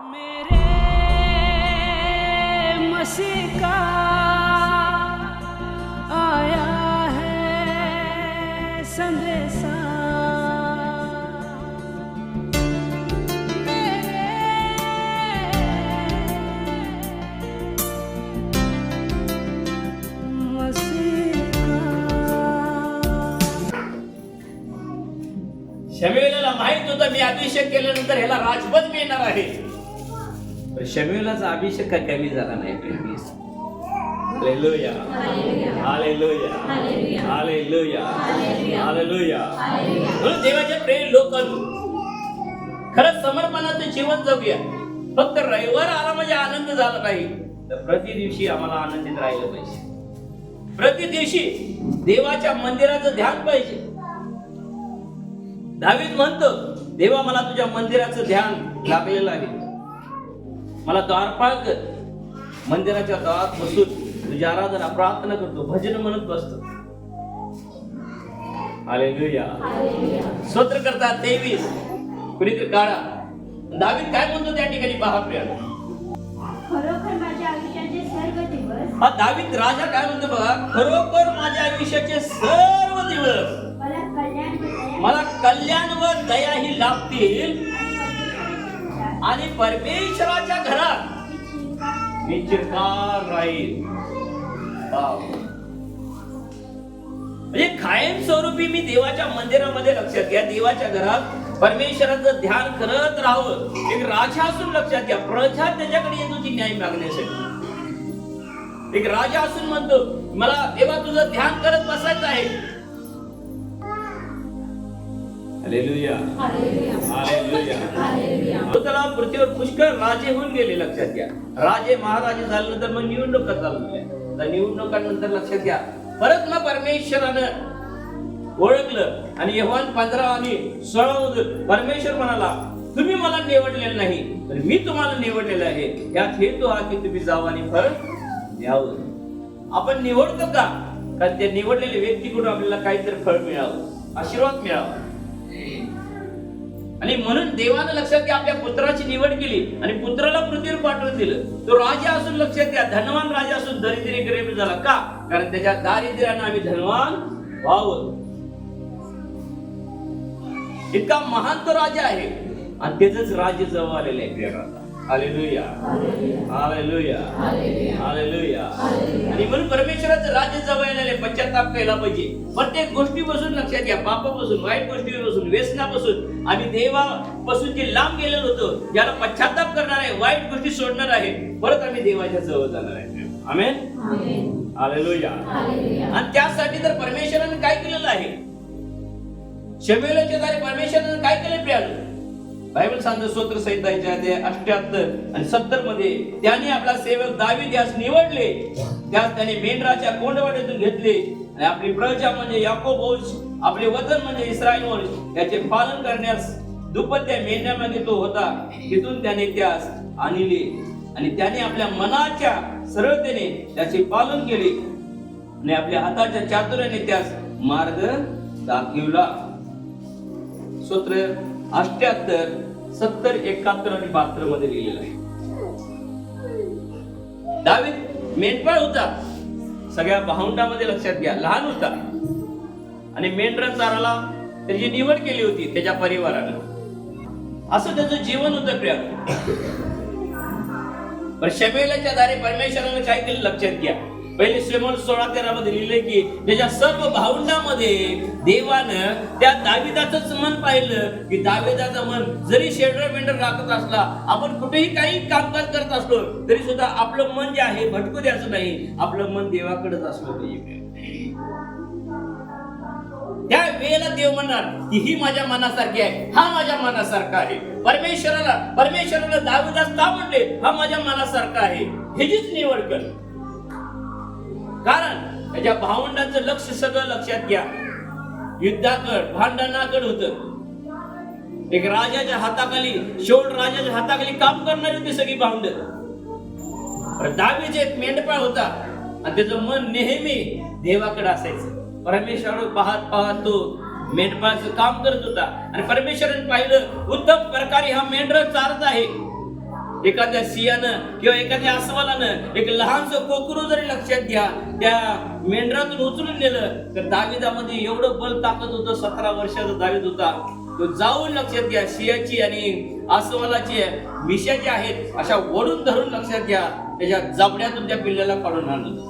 मेरे मसीह का आया है संदेशा, मेरे मसीह का। शमूएलाला माहित होतं मी अभिषेक केल्यानंतर ह्याला राजपद मिळणार आहे. पण शमूएलाचा अभिषेक काय कमी झाला नाही. Hallelujah hallelujah hallelujah hallelujah. म्हणून देवाचे प्रिय लोकांनो, खरंच समर्पणाचं जीवन जगूया. फक्त रविवार आला म्हणजे आनंद झाला नाही, तर प्रति दिवशी आम्हाला आनंदित राहिलं पाहिजे. प्रति दिवशी देवाच्या मंदिराचं ध्यान पाहिजे. दावीद म्हणतो, देवा मला तुझ्या मंदिराचं ध्यान लागलेलं आहे. मला द्वारपाल कर, मंदिराच्या दारात बसून तुझी आराधना प्रार्थना करतो, भजन म्हणत बसतो. हालेलुया. स्तोत्र करतात 23 कुणीतरी काढा. दावीद काय म्हणतो त्या ठिकाणी पहा प्रियाला. खरोखर माझ्या आयुष्याचे सर्व दिवस, हा दावीद राजा काय म्हणतो बघा, खरोखर माझ्या आयुष्याचे सर्व दिवस मला कल्याण व दया ही लाभतील आणि परमेश्वराच्या घरात मी चिरकाल राहील. म्हणजे कायम स्वरूपी मी देवाच्या मंदिरामध्ये लक्षात घ्या, देवाच्या घरात परमेश्वराचं ध्यान करत राहावं. एक राजा असून लक्षात घ्या, प्रजा त्याच्याकडे येत होती न्याय मागण्यासाठी. एक राजा असून म्हणतो, मला देवा तुझं ध्यान करत बसायचं आहे. Hallelujah hallelujah. त्याला पृथ्वीवर पुष्कळ राजे होऊन गेले. लक्षात घ्या, राजे महाराजे झाल्यानंतर मग निवडणुका चालू झाल्या. निवडणुकांनंतर लक्षात घ्या, परत मग परमेश्वरानं ओळखलं आणि यहोवान 15 आणि 16 मध्ये परमेश्वर म्हणाला, तुम्ही मला निवडलेलं नाही, तर मी तुम्हाला निवडलेलं आहे. यात हेतू हा की तुम्ही जावं आणि फळ द्यावं. आपण निवडतो का? कारण त्या निवडलेल्या व्यक्तीकडून आपल्याला काहीतरी फळ मिळावं, आशीर्वाद मिळावा. आणि म्हणून देवानं लक्षात घ्या, आपल्या पुत्राची निवड केली आणि पुत्राला पृथ्वीवर पाठवून दिलं. तो राजा असून लक्षात घ्या, धनवान राजा असून दरिद्री गरीब झाला. का? कारण त्याच्या दारिद्र्यानं आम्ही धनवान व्हावं. इतका महान तो राजा आहे आणि त्याचंच राज्य जवळ आलेलं आहे प्रियराजा. Hallelujah hallelujah hallelujah. आणि म्हणून परमेश्वराचं राज्य जवळ आलेलं आहे. पश्चाताप केला पाहिजे प्रत्येक गोष्टीपासून. लक्षात घ्या, पापापासून, वाईट गोष्टीपासून, व्यसनापासून आम्ही देवापासून जे लांब गेलेलो होतो, ज्याला पश्चाताप करणार आहे, वाईट गोष्टी सोडणार आहे, परत आम्ही देवाच्या जवळ जाणार आहे. Amen hallelujah. आणि त्यासाठी तर परमेश्वराने काय केलेलं आहे, शमूएलाच्या दारी परमेश्वराने काय केले प्रियानो? बायबल सांगतो स्तोत्र संहिताच्या 78 आणि 70 मध्ये, त्याने आपला सेवक दावीद यास निवडले, त्यास त्याने मेंढराच्या कोंडवाडीतून घेतले आणि आपली प्रजा म्हणजे याकोब वंश, आपले वतन म्हणजे इस्रायल वंश याचे पालन करण्यास दुप्पट त्या मेंढ्यामध्ये तो होता. तिथून त्याने त्यास आणले आणि त्याने आपल्या मनाच्या सरळतेने त्याचे पालन केले आणि आपल्या हाताच्या चातुर्याने त्यास मार्ग दाखविला. स्तोत्र 78, 70, 71 आणि 72 मध्ये लिहिलेलं आहे. दावीद मेंढपाळ होता, सगळ्या भावंडामध्ये लक्षात घ्या लहान होता आणि मेंढरा चाराला त्याची निवड केली होती त्याच्या परिवारानं. असं त्याचं जीवन होतं प्रिया. पण शमूएलाच्या दारी परमेश्वराने काय केलं लक्षात घ्या. पहिले शमूएल 16:13 मध्ये लिहिले की त्याच्या सर्व भावंडामध्ये देवानं त्या दाविदाचंच मन पाहिलं की दाविदाचं मन जरी शेंडर मेंढर राखत असला, आपण कुठेही काही कामकाज करत असलो तरी सुद्धा आपलं मन जे आहे भटकू द्यायचं नाही. आपलं मन देवाकडेच असलं पाहिजे. त्या वेळेला देव म्हणणार की ही माझ्या मनासारखी आहे, हा माझ्या मनासारखा आहे. परमेश्वराला दाविदास का म्हणले हा माझ्या मनासारखा आहे, ह्याचीच निवड कर. कारण त्याच्या भावंडांचं लक्ष सगळं लक्षात घ्या युद्धाकड, भांडणाकड होतं. एक राजाच्या हाताखाली, शौल राजाच्या हाताखाली काम करणारी होती सगळी भावंड. दावीद एक मेंढपाळ होता आणि त्याचं मन नेहमी देवाकडे असायचं. परमेश्वर पाहत पाहत तो मेंढपाळाचं काम करत होता आणि परमेश्वराने पाहिलं उत्तम प्रकारे हा मेंढर चारत आहे. एखाद्या सिंहानं किंवा एखाद्या अस्वलानं एक लहानसं कोकरू जरी लक्षात घ्या त्या मेंढरातून उचलून नेलं तर दाविदामध्ये एवढं बल ताकद होतं. 17 वर्षाचा दावीद होता. तो जाऊन लक्षात घ्या सिंहाची आणि अस्वलाची मिशा ज्या आहेत अशा ओढून धरून लक्षात घ्या त्याच्या जबड्यातून त्या पिल्ल्याला काढून आणलं.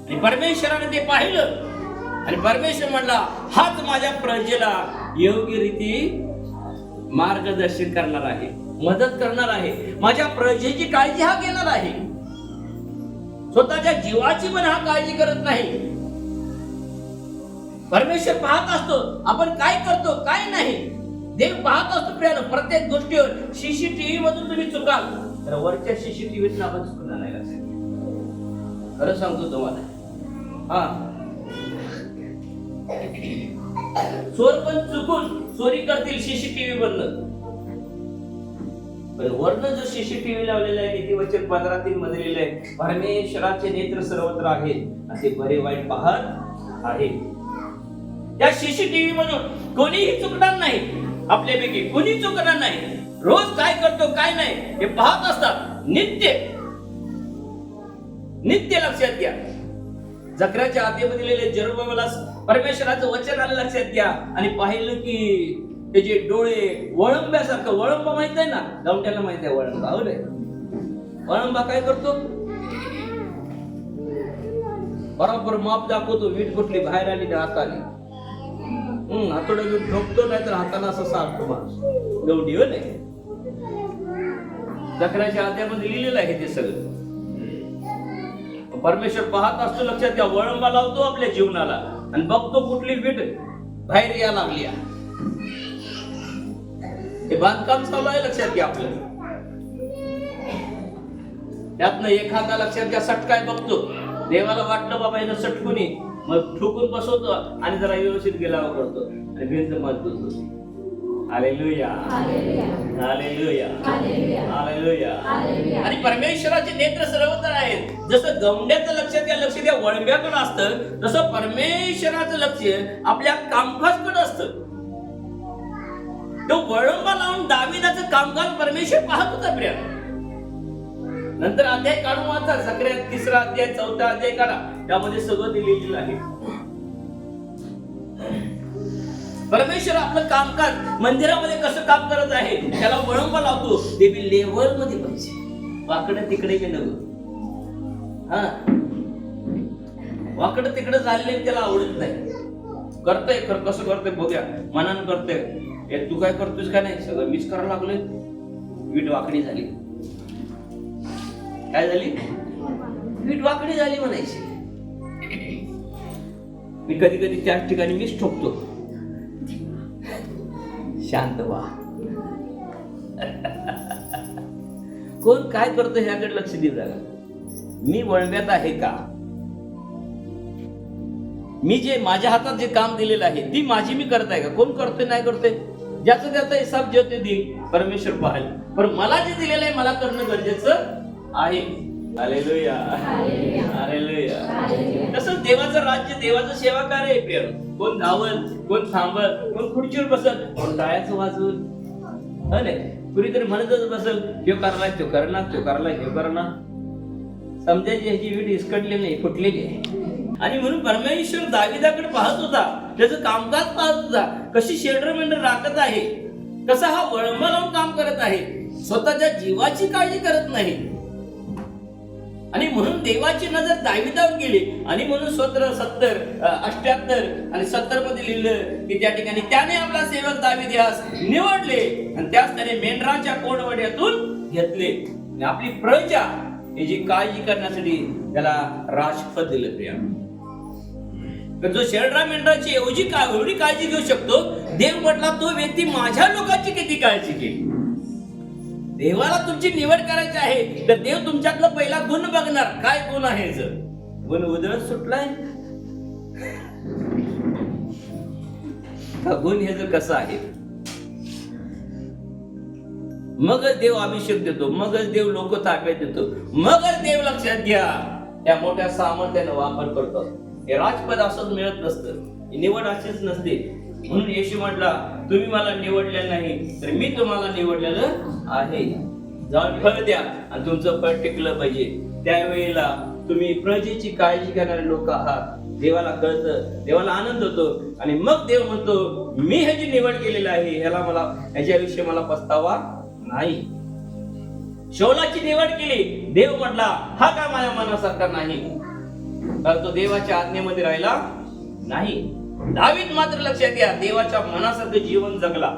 आणि परमेश्वराने ते पाहिलं आणि परमेश्वर म्हणला हाच माझ्या प्रजेला योग्य रीती मार्गदर्शन करणार आहे, मदत करणार आहे, माझ्या प्रजेची काळजी हा घेणार आहे. स्वतःच्या जीवाची पण हा काळजी करत नाही. परमेश्वर पाहत असतो आपण काय करतो काय नाही. देव पाहत असतो प्रियानं प्रत्येक गोष्टीवर. सीसीटीव्ही मधून तुम्ही चुकाल तर वरच्या सीसीटीव्हीत आपण चुकणार नाही. लक्षात खरं सांगतो तुम्हाला. हा चोर पण चुकून चोरी करतील सीसीटीव्ही बदलत, पण वर्ण जो सीसीटीव्ही लावलेला आहे नीतिवचन 15:3 मध्ये लिहिलंय परमेश्वराचे नेत्र सर्वत्र आहेत असे बरे वाईट पाहत आहे. त्या सीसीटीव्ही मधून कोणीही चुकणार नाही. आपल्यापैकी कोणी चुकणार नाही. रोज काय करतो काय नाही हे पाहत असतात. नित्य लक्षात घ्या. जकराच्या आधीमध्ये लिहिलेले जरुब्बाबेलास परमेश्वराचं वचन आलं लक्षात घ्या आणि पाहिलं की त्याचे डोळे वळंब्यासारखं. वळंबा माहित आहे ना, गवट्याला माहित आहे वळंबा. हो रे, वळंबा काय करतो बरोबर माप दाखवतो. वीट कुठली बाहेर आली ना हाताने हातोडा घेऊन ठोकतो नाही तर हाताला असं सारतो माणूस गवडी. हो नाही, जकराच्या आध्यामध्ये लिहिलेलं आहे ते सगळं. परमेश्वर पाहत असतो लक्षात घ्या. वळंबा लावतो आपल्या जीवनाला आणि बघतो कुठली वीट बाहेर या लागली. हे बांधकाम चालू आहे लक्षात घ्या आपलं. त्यातनं एखादा लक्षात घ्या सटकाय बघतो. देवाला वाटलं बाबा यानं सटकुनी मग ठोकून बसवतो आणि जरा व्यवस्थित गेलावा करतो आणि भिंत मजबूत होती. Hallelujah hallelujah hallelujah. आणि परमेश्वराचे नेत्र सर्वत्र आहेत. जसं गवंड्याचं लक्ष द्या वळंब्याकडे असतं तसं परमेश्वराचं लक्ष आपल्या कामकाजकडे असतं. तो वळंबा लावून दाविदाचं कामकाज परमेश्वर पाहत होता प्रिया. नंतर अध्याय काढून वाचा. जकरिया 3रा अध्याय 4था अध्याय काढा. त्यामध्ये सगळं दिलेलं आहे. परमेश्वर आपलं कामकाज मंदिरामध्ये कसं काम करत आहे त्याला वळंबा लावतो. ते बी लेवल मध्ये पाहिजे, वाकडं तिकडे गेलं. हा वाकडं तिकडे झालेलं त्याला आवडत नाही. करतोय खरं कसं करतोय बघूया, मनानं करतोय. तू काय करतोस का नाही सगळं मीच करायला लागलोय. वीट वाकडी झाली. काय झाली? वीट वाकडी झाली म्हणायची. मी कधी कधी त्याच ठिकाणी मीच ठोकतो. शांत व्हा. कोण काय करतो ह्याकडे लक्ष दिलं. मी वळव्यात आहे का? मी जे माझ्या हातात जे काम दिलेलं आहे ती माझी मी करत आहे का? कोण करतोय नाही करतोय ज्याचा त्याचा हिसाब जे ते देईल परमेश्वर पाहिल. पण मला जे दिलेलं आहे मला करणं गरजेचं आहे. Hallelujah hallelujah. तसंच देवाचं राज्य देवाचं सेवा कार्य आहे प्रिय. कोण धावल, कोण थांबल, कोण खुर्चीवर बसल, कोण टाळ्याचं वाजवल. कुणीतरी म्हणतच बसल हे करला तो करणार, तो करला हे करणार. समजायची ह्याची वीट इसकडली नाही, फुटलेली आहे. आणि म्हणून परमेश्वर दाविदाकडे पाहत होता, त्याचं कामकाज पाहत होता. कशी शेंडर मेंढर राखत आहे, कसा हा वळंबा लावून काम करत आहे, स्वतःच्या जीवाची काळजी करत नाही. आणि म्हणून देवाची नजर दाविदावर गेली. आणि म्हणून 17, 70, 78 आणि 70 मध्ये लिहिलं की त्या ठिकाणी त्याने आपला सेवक दावीद यास निवडले आणि त्यास त्याने मेंढराच्या कोंडवड्यातून घेतले आणि आपली प्रजा याची काळजी करण्यासाठी त्याला राजपद दिलं. प्रिया, जो शेंडरा मेंढराची एवढी काळजी घेऊ शकतो, देव म्हटला तो व्यक्ती माझ्या लोकांची किती काळजी घेईल. देवाला तुमची निवड करायची आहे तर देव तुमच्यातलं पहिला गुण बघणार. काय गुण आहे? जर गुण उधळत सुटलाय का गुण हे जर कसं आहे, मगच देव अभिषेक देतो, मगच देव लोक ताब्यात देतो, मगच देव लक्षात घ्या त्या मोठ्या सामर्थ्याने वापर करतो. हे राजपद असंच मिळत नसतं, निवड अशीच नसते. म्हणून येशू म्हटला, तुम्ही मला निवडलेलं नाही तर मी तुम्हाला निवडलेलं आहे. जाऊन फळ द्या आणि तुमचं फळ टिकलं पाहिजे. त्यावेळेला तुम्ही प्रजेची काळजी करणारे लोक आहात. देवाला कळतं, देवाला आनंद होतो आणि मग देव म्हणतो, मी ह्याची निवड केलेली आहे, ह्याच्याविषयी मला पस्तावा नाही. शौलाची निवड केली, देव म्हटला हा काय माझ्या मनासारखा नाही, तर तो देवाच्या आज्ञेमध्ये राहिला नाही. दावीद मात्र लक्षात घ्या, देवाच्या मनासारखं जीवन जगला,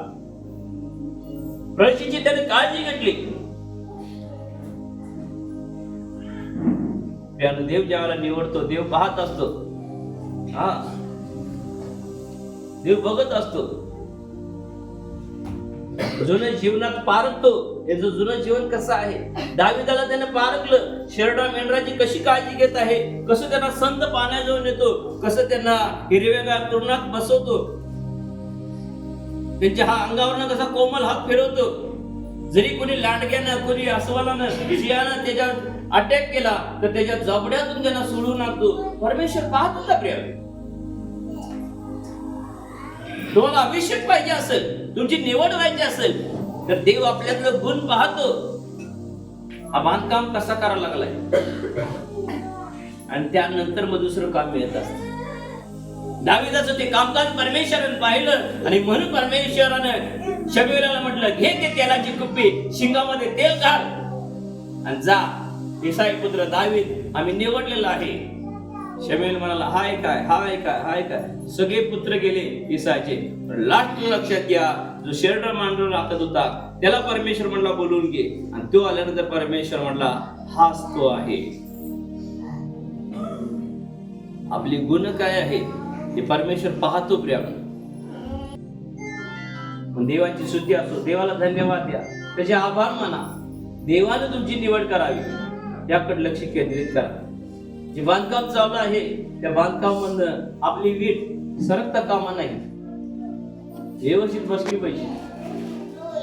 प्रजेची त्याने काळजी घेतली. देव ज्यावेळेला निवडतो, देव पाहत असतो, देव बघत असतो, जुन्या जीवनात पारखतो. याचं जुनं जीवन कसं आहे. दाविदाला त्याने पारखलं, शेरडा मेंढराची कशी काळजी घेत आहे, कसं त्यांना संत पाण्याजवळ नेतो, कसं त्यांना हिरव्यागार तृणात बसवतो, त्यांच्या अंगावरनं कसा कोमल हात फिरवतो. जरी कोणी लांडग्यानं, कोणी अस्वलानं, सिंहानं त्याच्यावर अटॅक केला तर त्याच्या जबड्यातून त्यांना सोडून टाकतो. परमेश्वर पाहत होता. प्रिय, तुम्हाला अभिषेक पाहिजे असेल, तुमची निवड व्हायची असेल तर देव आपल्यातलं गुण पाहतो. हा बांधकाम कसा करायला लागलाय आणि त्यानंतर मग दुसरं काम मिळत असत. दाविदाचं ते कामकाज परमेश्वरानं पाहिलं आणि म्हणून परमेश्वरानं शमूएलाला म्हटलं, घे ते तेलाची कुप्पी, शिंगामध्ये तेल घाल आणि जा, इसाई पुत्र दावीद आम्ही निवडलेला आहे. शमूएल म्हणाला, हाय काय, हाय काय, हाय काय. सगळे पुत्र गेले इसायचे. लास्ट लक्षात घ्या, जो शेरडा मांडर राखत होता त्याला परमेश्वर म्हणला बोलवून घे, आणि तो आल्यानंतर परमेश्वर म्हणला, हाच तो आहे. आपली गुण काय आहे ते परमेश्वर पाहतो. प्रिया, देवाची स्तुती असो, देवाला धन्यवाद द्या, त्याचे आभार माना. देवाने तुमची निवड करावी, त्याकडे लक्ष केंद्रित करा. जे बांधकाम चालू आहे त्या बांधकामामधनं आपली वीट सरकता कामा नाही, व्यवस्थित बसली पाहिजे.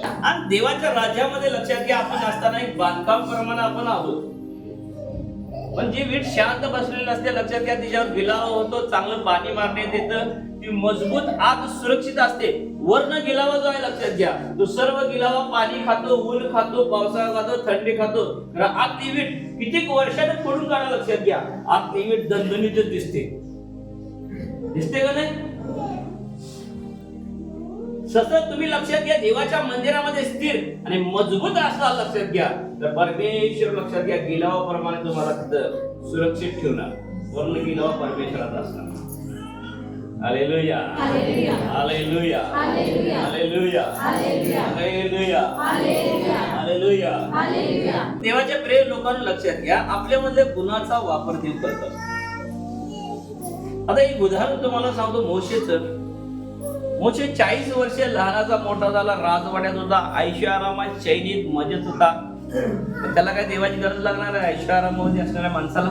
आणि देवाच्या राज्यामध्ये लक्षात घ्या, आपण असताना एक बांधकाम प्रमाणे आपण आहोत, पण जी वीट शांत बसलेली असते, लक्षात घ्या, तिच्यावर गिलावा होतो, चांगलं पाणी मारण्यात येतं, ती मजबूत आग सुरक्षित असते. वरनं गिलावा जो आहे लक्षात घ्या, तो सर्व गिलावा पाणी खातो, ऊन खातो, पावसाळा खातो, थंडी खातो. आग ती वीट कित्येक वर्षाने फोडून काढा, लक्षात घ्या, आग ती वीट दणदणीतच दिसते. दिसते का नाही? सतत तुम्ही लक्षात घ्या, देवाच्या मंदिरामध्ये स्थिर आणि मजबूत असाल, लक्षात घ्या, तर परमेश्वर लक्षात घ्या गिलावाप्रमाणे तुम्हाला तिथं सुरक्षित ठेवणार. वर्ण गिलावा परमेश्वराचा असणार. Hallelujah, hallelujah, hallelujah, hallelujah, hallelujah, hallelujah. देवाच्या प्रिय लोकांना लक्षात घ्या, आपल्यामध्ये गुणाचा वापर देव करतात. आता एक उदाहरण तुम्हाला सांगतो मोशेचं. मोशे 40 वर्षे लहानाचा मोठा झाला, राजवाड्यात होता, ऐशोआरामात चैनीत मजेत होता. त्याला काय देवाची गरज लागणार आहे? ऐशोआरामामध्ये असणाऱ्या माणसाला,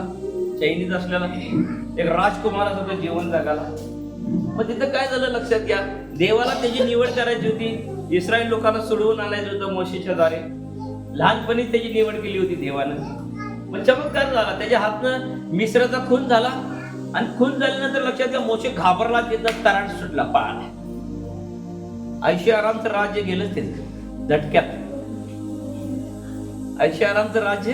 चैनीत असलेला एक राजकुमारासारखं जीवन जगाला. मग तिथं काय झालं लक्षात घ्या, देवाला त्याची निवड करायची होती, इस्रायल लोकांना सोडवून आणायचं होतं मोशेच्या द्वारे. लहानपणीच त्याची निवड केली होती देवानं. मग चमत्कार झाला, त्याच्या हातनं मिस्राचा खून झाला, आणि खून झाल्यानंतर लक्षात घ्या मोशे घाबरला, तिथं तराट सुटला पळाला. ऐशोआरामचं राज्य गेलं त्याचं झटक्यात. ऐशोआरामचं राज्य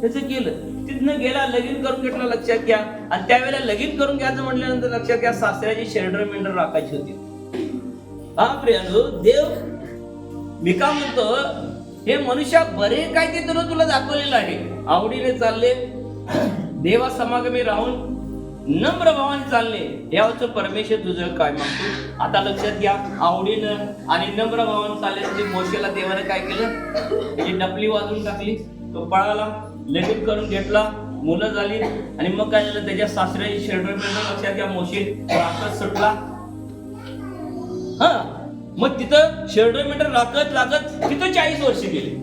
त्याचं गेलं. तिथनं गेला, लगीन करून घेतला, लक्षात घ्या. आणि त्यावेळेला लगीन करून घ्यायचं म्हटल्यानंतर लक्षात घ्या सासऱ्याची शेरडर मेंढर राखायची होती. हा प्रियांनो, देव मी का म्हणतो, हे मनुष्या बरे काय ते तर तुला दाखवलेलं आहे. आवडीने चालले, देवा समागमी राहून नम्र भावाने चालले, यावरचं परमेश्वर तुझं काय मागतो. आता लक्षात घ्या, आवडीनं आणि नम्र भावाने चालले मोशेला देवाने काय केलं, त्याची डपली वाजवून टाकली, तो पळाला, लगीन करून घेतला, मुलं झाली, आणि मग काय झालं, त्याच्या सासऱ्याची शेरडर मेंढर लक्षात घ्या मोशे राखत सुटला. मग तिथं शेरडर मेंढर राखत राखत तिथं 40 वर्ष गेली.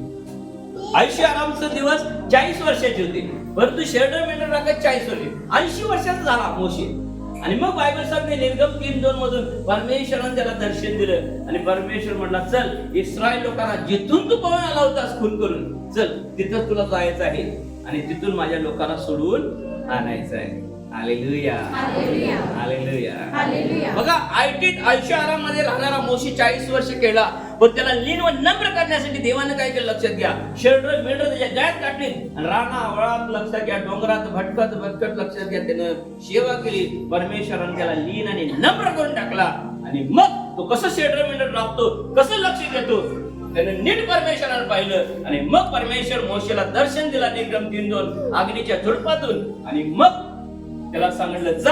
ऐशोआरामचे दिवस 40 वर्षाचे होते, परंतु शेरडर मेंढर राखत 40 वर्षे, 80 वर्षाचा झाला मोशे. आणि मग बायबल सांगते निर्गम 3:2 मधून परमेश्वराने त्याला दर्शन दिलं, आणि परमेश्वर म्हटला, चल इस्रायल लोकांना जिथून तू पळून आला होतास खून करून, चल तिथं तुला जायचं आहे आणि तिथून माझ्या लोकांना सोडवून आणायचं आहे. Hallelujah hallelujah. हालेलुया. हालेलुया. बघा आयुष्यामध्ये राहणारा मोशी 40 वर्ष केला, पण त्याला लीन व नम्र करण्यासाठी देवानं काय केलं लक्षात घ्या. शेंडर मेंढर त्याच्या गळ्यात काढली आणि रानावळात लक्षात घ्या, डोंगरात भटकत लक्षात घ्या, त्यानं सेवा केली. परमेश्वरानं त्याला लीन आणि नम्र करून टाकला. आणि मग तो कसं शेंडर मेंढर राबतो, कसं लक्ष देतो, त्यानं नीट परमेश्वरानं पाहिलं. आणि मग परमेश्वर मोशेला दर्शन दिला निर्गम 3:2 अग्नीच्या झुडपातून. आणि मग त्याला सांगितलं जा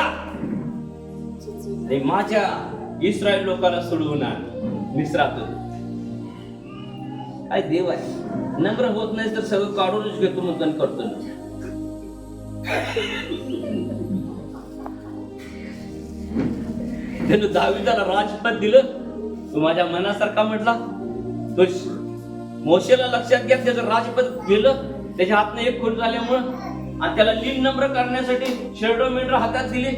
आणि माझ्या इस्रायल लोकांना सोडवून आण मिस्रातून. काय देव आहे, नम्र होत नाही तर सगळं काढूनच घेतो म्हणून करतो. त्यानं दावीदाला राजपद दिलं, तू माझ्या मनासारखा म्हटला. तो मोशेला लक्षात घ्या, त्याचं राजपद गेलं त्याच्या हातनं एक खून झाल्यामुळं. आणि त्याला लीन नम्र करण्यासाठी शेंडर मेंढर हातात दिले.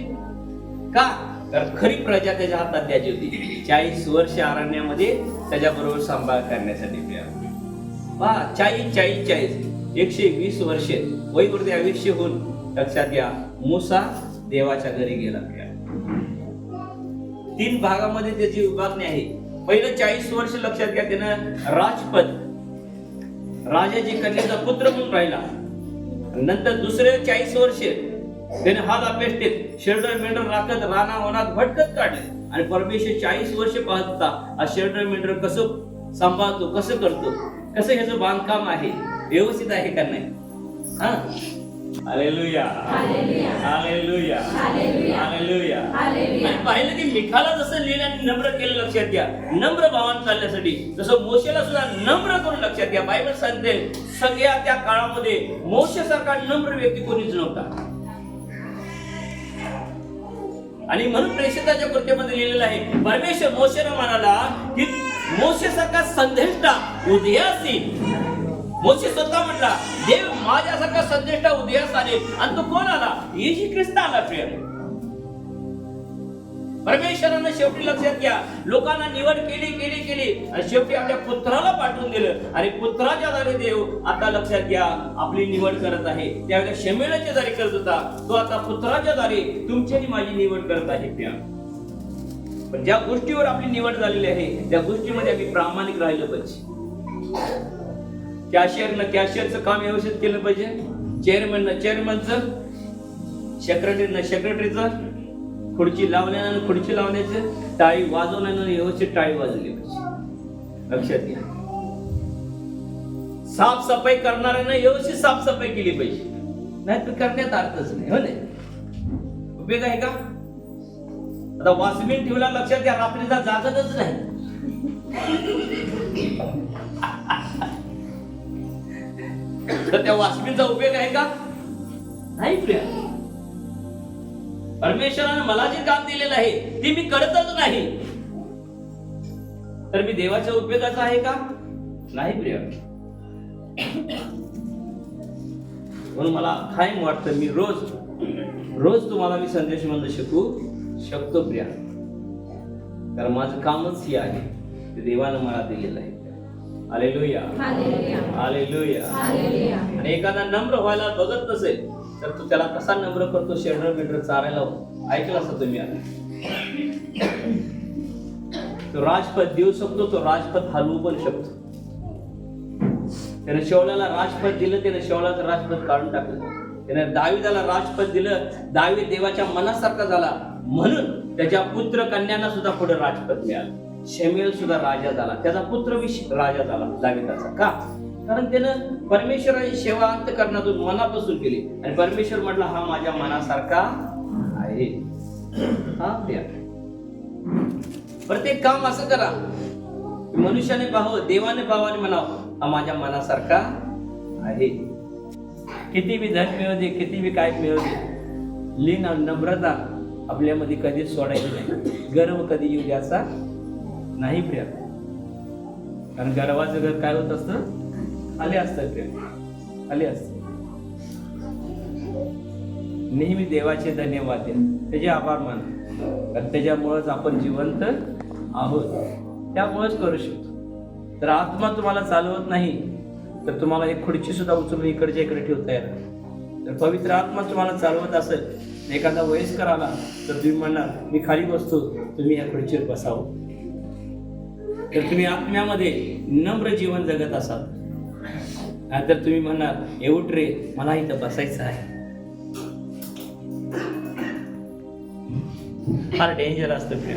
का? कारण खरी प्रजा त्याच्या हातात द्यायची होती. 40 वर्ष अरण्यामध्ये त्याच्या बरोबर सांभाळ करण्यासाठी. 40 120 वर्षे वैवृद्ध आयुष्य होऊन लक्षात घ्या मूसा देवाच्या घरी गेला. 3 भागामध्ये त्याची विभागणी आहे. पहिलं 40 वर्ष लक्षात घ्या त्यानं राजपद, राजाची कन्याचा पुत्र म्हणून राहिला. नंतर दुसरे 40 वर्षे त्याने हात अपेष्टेत शेंडर मेंढर राखत रानावनात भटकत काढले. आणि परमेश्वर 40 वर्ष पाहत होता हा शेंडर मेंढर कसं सांभाळतो, कसं करतो, कसं ह्याचं बांधकाम आहे, व्यवस्थित आहे का नाही. Hallelujah hallelujah hallelujah. आणि पाहिलं की मिखाला जसं लिहिल्याने नम्र केलं लक्षात घ्या, नम्र भावान चालण्यासाठी, तसं मोशेला सुद्धा नम्र करून लक्षात घ्या. बायबल सांगते सगळ्या त्या काळामध्ये मोशेसारखा नम्र व्यक्ती कोणीच नव्हता. आणि म्हणून प्रेषिताच्या कृत्यामध्ये लिहिलेलं आहे, परमेश्वर मोशेला म्हणाला की मोशेसारखा संदेष्टा उदयास येईल. मोशे स्वतः म्हटला देव माझ्यासारखा संदेष्टा उदयास आले. आणि तो कोण आला? येशू ख्रिस्त आला. प्रिय परमेश्वरानं शेवटी लक्षात घ्या लोकांना निवड केली आणि शेवटी आपल्या पुत्राला पाठवून दिलं. आणि पुत्राच्या द्वारे देव आता लक्षात घ्या आपली निवड करत आहे. त्यावेळेला शमूएलाच्या द्वारे करत होता, तो आता पुत्राच्या द्वारे तुमची आणि माझी निवड करत आहे. पण ज्या गोष्टीवर आपली निवड झालेली आहे त्या गोष्टीमध्ये आम्ही प्रामाणिक राहिलं पाहिजे. कॅशियरचं काम व्यवस्थित केलं पाहिजे, चेअरमनचं, सेक्रेटरीनं सेक्रेटरीचं, खुर्ची लावण्यानं खुर्ची लावण्याचं, टाळी वाजवण्यानं व्यवस्थित टाळी वाजवली पाहिजे. लक्षात घ्या साफसफाई करणाऱ्यानं व्यवस्थित साफसफाई केली पाहिजे, नाहीतर करण्यात अर्थच नाही. हो नाही, उपयोग आहे का? आता वॉचमॅन ठेवला लक्षात घ्या रात्रीचा जागतच नाही. तर त्या वॉचमॅनचा उपयोग आहे का? नाही. प्रिय परमेश्वरानं मला जे काम दिलेलं आहे ते मी करतच नाही, तर मी देवाच्या उपयोगाचा आहे का? नाही. प्रिय म्हणून मला कायम वाटतं मी रोज तुम्हाला मी संदेश म्हणून शिकू शकतो. प्रिया कारण माझं कामच हे आहे ते देवानं मला दिलेलं आहे. Hallelujah hallelujah. आणि एखादा नम्र व्हायला बघत नसेल तर तू त्याला कसा नम्र करतो, शेंडर मेंढर चारायला ऐकलं असं तुम्ही आता. तो राजपद देऊ शकतो, तो राजपद हलवू पण शकतो. त्याने शौलाला राजपद दिलं, त्याने शौलाचं राजपद काढून टाकलं. त्याने दावीदाला राजपद दिलं, दावीद देवाच्या मनासारखा झाला म्हणून त्याच्या पुत्र कन्यांना सुद्धा पुढे राजपद मिळालं. शमूएल सुद्धा राजा झाला, त्याचा पुत्र राजा झाला दावीदाचा. का? कारण त्यानं परमेश्वराची सेवा अंतःकरणातून मनापासून केली. आणि परमेश्वर म्हटला हा माझ्या मनासारखा आहे. प्रत्येक काम असं करा मनुष्याने पाहावं, देवाने पाहावं आणि म्हणावं हा माझ्या मनासारखा आहे. किती बी धन मिळू दे, किती बी काय मिळू दे, लीन नम्रता आपल्यामध्ये कधीच सोडायची नाही. गर्व कधी येऊ द्यायचा नाही. प्रिय कारण गर्वाचं घर काय होत असतं? खाली असतं. प्रिय खाली असत. नेहमी देवाचे धन्यवाद द्या, त्याचे आभार माना, कारण त्याच्यामुळेच आपण जिवंत आहोत, त्यामुळेच करू शकतो. तर आत्मा तुम्हाला चालवत नाही तर तुम्हाला एक खुर्ची सुद्धा उचलून इकडच्या इकडे ठेवता येणार. तर पवित्र आत्मा तुम्हाला चालवत असेल एखादा वयस्कर आला तर तुम्ही म्हणणार मी खाली बसतो, तुम्ही या खुर्चीवर बसावं. तर तुम्ही आत्म्यामध्ये नम्र जीवन जगत असाल, नाहीतर तुम्ही म्हणणार एवढ रे, मला इथं बसायचं आहे. फार डेंजर असतं प्रिय.